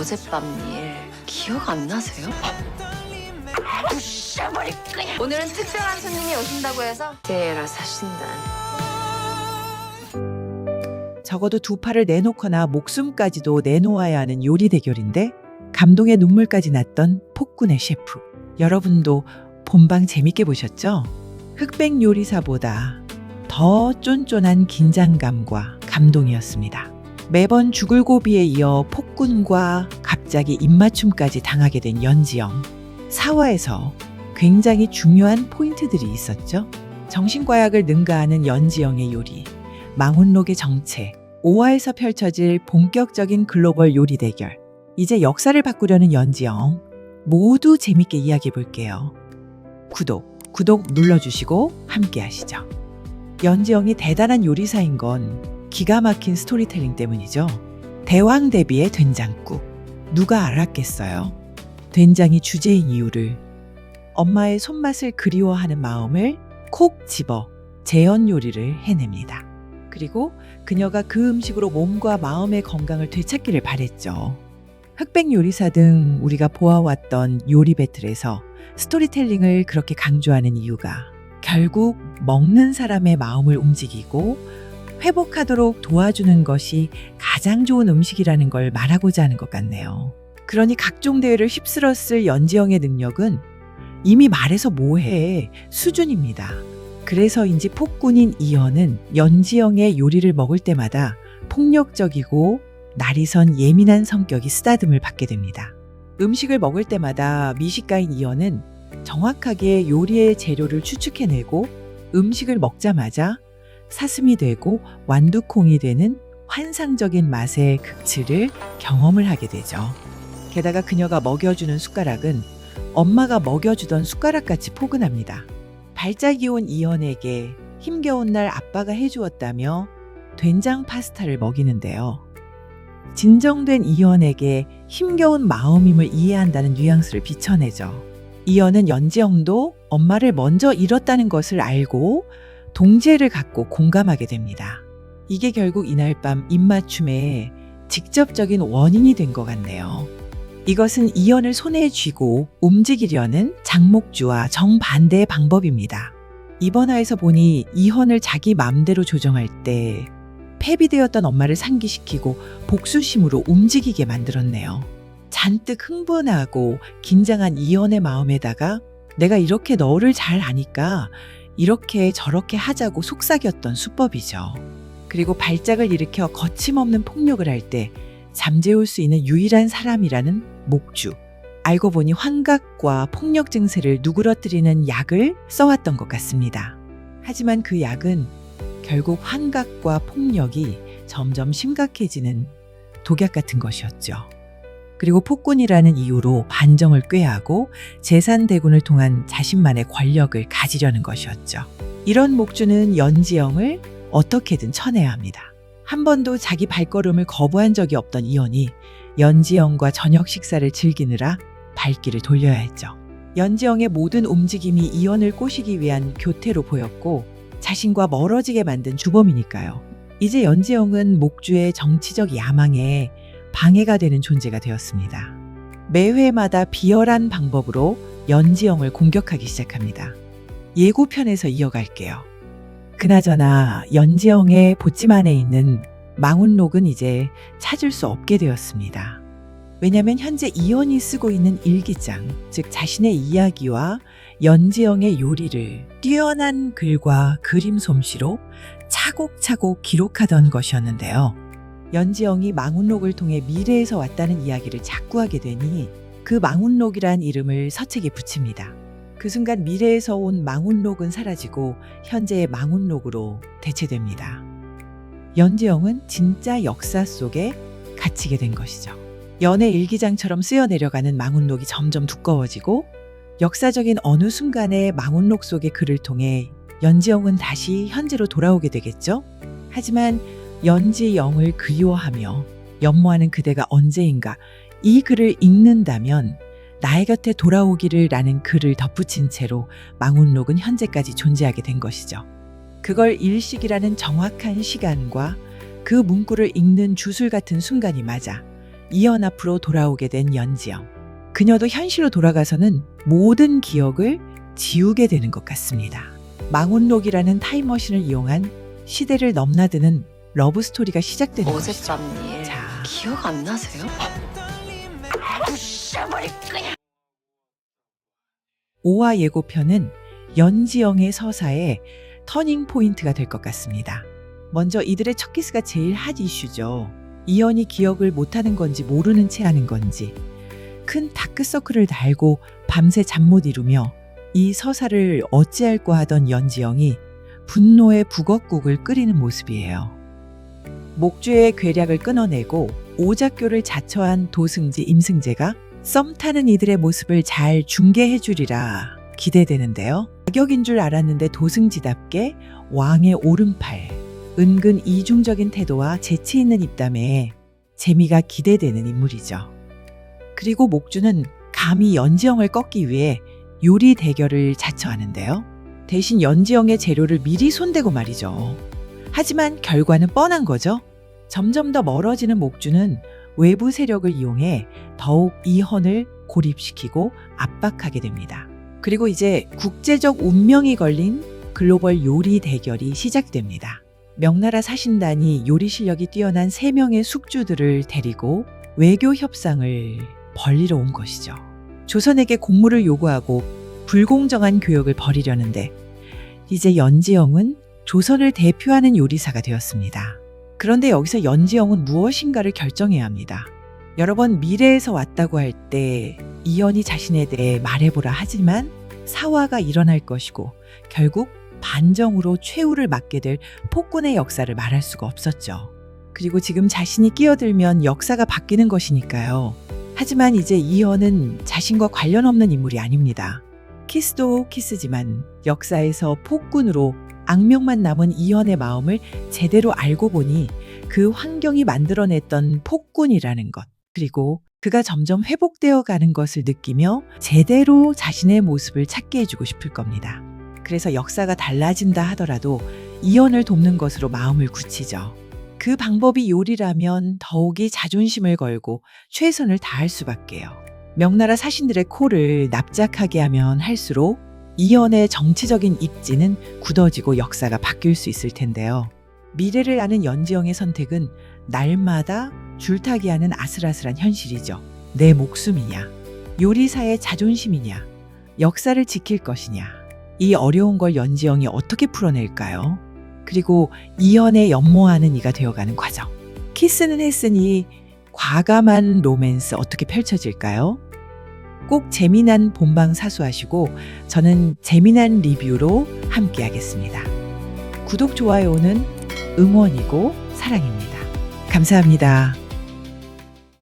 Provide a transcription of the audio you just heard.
어젯밤 일 기억 안 나세요? 부셔버릴 거야. 오늘은 특별한 손님이 오신다고 해서 때라 사신단. 적어도 두 팔을 내놓거나 목숨까지도 내놓아야 하는 요리 대결인데 감동의 눈물까지 났던 폭군의 셰프. 여러분도 본방 재밌게 보셨죠? 흑백 요리사보다 더 쫀쫀한 긴장감과 감동이었습니다. 매번 죽을 고비에 이어 폭군과 갑자기 입맞춤까지 당하게 된 연지영. 사화에서 굉장히 중요한 포인트들이 있었죠. 정신과약을 능가하는 연지영의 요리, 망훈록의 정체, 5화에서 펼쳐질 본격적인 글로벌 요리 대결. 이제 역사를 바꾸려는 연지영. 모두 재밌게 이야기해 볼게요. 구독 눌러주시고 함께 하시죠. 연지영이 대단한 요리사인 건 기가 막힌 스토리텔링 때문이죠. 대왕 대비의 된장국. 누가 알았겠어요? 된장이 주제인 이유를. 엄마의 손맛을 그리워하는 마음을 콕 집어 재현 요리를 해냅니다. 그리고 그녀가 그 음식으로 몸과 마음의 건강을 되찾기를 바랬죠. 흑백 요리사 등 우리가 보아왔던 요리 배틀에서 스토리텔링을 그렇게 강조하는 이유가 결국 먹는 사람의 마음을 움직이고 회복하도록 도와주는 것이 가장 좋은 음식이라는 걸 말하고자 하는 것 같네요. 그러니 각종 대회를 휩쓸었을 연지영의 능력은 이미 말해서 뭐해 수준입니다. 그래서인지 폭군인 이현은 연지영의 요리를 먹을 때마다 폭력적이고 날이선 예민한 성격이 쓰다듬을 받게 됩니다. 음식을 먹을 때마다 미식가인 이현은 정확하게 요리의 재료를 추측해내고 음식을 먹자마자 사슴이 되고 완두콩이 되는 환상적인 맛의 극치를 경험을 하게 되죠. 게다가 그녀가 먹여주는 숟가락은 엄마가 먹여주던 숟가락같이 포근합니다. 발작이 온 이현에게 힘겨운 날 아빠가 해주었다며 된장 파스타를 먹이는데요. 진정된 이현에게 힘겨운 마음임을 이해한다는 뉘앙스를 비춰내죠. 이현은 연지영도 엄마를 먼저 잃었다는 것을 알고 동지애를 갖고 공감하게 됩니다. 이게 결국 이날 밤 입맞춤의 직접적인 원인이 된 것 같네요. 이것은 이현을 손에 쥐고 움직이려는 장목주와 정반대의 방법입니다. 이번 화에서 보니 이현을 자기 마음대로 조정할 때 폐비되었던 엄마를 상기시키고 복수심으로 움직이게 만들었네요. 잔뜩 흥분하고 긴장한 이현의 마음에다가 내가 이렇게 너를 잘 아니까 이렇게 저렇게 하자고 속삭였던 수법이죠. 그리고 발작을 일으켜 거침없는 폭력을 할 때 잠재울 수 있는 유일한 사람이라는 목주. 알고 보니 환각과 폭력 증세를 누그러뜨리는 약을 써왔던 것 같습니다. 하지만 그 약은 결국 환각과 폭력이 점점 심각해지는 독약 같은 것이었죠. 그리고 폭군이라는 이유로 반정을 꾀하고 재산 대군을 통한 자신만의 권력을 가지려는 것이었죠. 이런 목주는 연지영을 어떻게든 쳐내야 합니다. 한 번도 자기 발걸음을 거부한 적이 없던 이현이 연지영과 저녁 식사를 즐기느라 발길을 돌려야 했죠. 연지영의 모든 움직임이 이현을 꼬시기 위한 교태로 보였고 자신과 멀어지게 만든 주범이니까요. 이제 연지영은 목주의 정치적 야망에 방해가 되는 존재가 되었습니다. 매회마다 비열한 방법으로 연지영을 공격하기 시작합니다. 예고편에서 이어갈게요. 그나저나 연지영의 보찜 안에 있는 망훈록은 이제 찾을 수 없게 되었습니다. 왜냐하면 현재 이현이 쓰고 있는 일기장, 즉 자신의 이야기와 연지영의 요리를 뛰어난 글과 그림 솜씨로 차곡차곡 기록하던 것이었는데요. 연지영이 망훈록을 통해 미래에서 왔다는 이야기를 자꾸 하게 되니 그 망훈록이란 이름을 서책에 붙입니다. 그 순간 미래에서 온 망훈록은 사라지고 현재의 망훈록으로 대체됩니다. 연지영은 진짜 역사 속에 갇히게 된 것이죠. 연애 일기장처럼 쓰여 내려가는 망훈록이 점점 두꺼워지고 역사적인 어느 순간에 망훈록 속의 글을 통해 연지영은 다시 현재로 돌아오게 되겠죠. 하지만 연지영을 그리워하며 연모하는 그대가 언제인가 이 글을 읽는다면 나의 곁에 돌아오기를 라는 글을 덧붙인 채로 망훈록은 현재까지 존재하게 된 것이죠. 그걸 일식이라는 정확한 시간과 그 문구를 읽는 주술 같은 순간이 맞아 이현 앞으로 돌아오게 된 연지영. 그녀도 현실로 돌아가서는 모든 기억을 지우게 되는 것 같습니다. 망원록이라는 타임머신을 이용한 시대를 넘나드는 러브스토리가 시작되는 것이죠. 어젯밤 일 자. 기억 안 나세요? 5화 예고편은 연지영의 서사의 터닝 포인트가 될 것 같습니다. 먼저 이들의 첫 키스가 제일 핫 이슈죠. 이현이 기억을 못하는 건지 모르는 채 하는 건지 큰 다크서클을 달고 밤새 잠 못 이루며 이 서사를 어찌할꼬 하던 연지영이 분노의 북엇국을 끓이는 모습이에요. 목주의 괴략을 끊어내고 오작교를 자처한 도승지 임승재가 썸 타는 이들의 모습을 잘 중계해 주리라 기대되는데요. 악역인 줄 알았는데 도승지답게 왕의 오른팔, 은근 이중적인 태도와 재치 있는 입담에 재미가 기대되는 인물이죠. 그리고 목주는 감히 연지영을 꺾기 위해 요리 대결을 자처하는데요. 대신 연지영의 재료를 미리 손대고 말이죠. 하지만 결과는 뻔한 거죠. 점점 더 멀어지는 목주는 외부 세력을 이용해 더욱 이현을 고립시키고 압박하게 됩니다. 그리고 이제 국제적 운명이 걸린 글로벌 요리 대결이 시작됩니다. 명나라 사신단이 요리 실력이 뛰어난 3명의 숙주들을 데리고 외교 협상을 벌리러 온 것이죠. 조선에게 공물을 요구하고 불공정한 교역을 벌이려는데 이제 연지영은 조선을 대표하는 요리사가 되었습니다. 그런데 여기서 연지영은 무엇인가를 결정해야 합니다. 여러 번 미래에서 왔다고 할 때 이현이 자신에 대해 말해보라 하지만 사화가 일어날 것이고 결국 반정으로 최후를 맞게 될 폭군의 역사를 말할 수가 없었죠. 그리고 지금 자신이 끼어들면 역사가 바뀌는 것이니까요. 하지만 이제 이현은 자신과 관련 없는 인물이 아닙니다. 키스도 키스지만 역사에서 폭군으로 악명만 남은 이현의 마음을 제대로 알고 보니 그 환경이 만들어냈던 폭군이라는 것, 그리고 그가 점점 회복되어 가는 것을 느끼며 제대로 자신의 모습을 찾게 해주고 싶을 겁니다. 그래서 역사가 달라진다 하더라도 이현을 돕는 것으로 마음을 굳히죠. 그 방법이 요리라면 더욱이 자존심을 걸고 최선을 다할 수밖에요. 명나라 사신들의 코를 납작하게 하면 할수록 이현의 정치적인 입지는 굳어지고 역사가 바뀔 수 있을 텐데요. 미래를 아는 연지영의 선택은 날마다 줄타기하는 아슬아슬한 현실이죠. 내 목숨이냐, 요리사의 자존심이냐, 역사를 지킬 것이냐. 이 어려운 걸 연지영이 어떻게 풀어낼까요? 그리고 이현의 연모하는 이가 되어가는 과정. 키스는 했으니 과감한 로맨스 어떻게 펼쳐질까요? 꼭 재미난 본방 사수하시고 저는 재미난 리뷰로 함께 하겠습니다. 구독, 좋아요는 응원이고 사랑입니다. 감사합니다.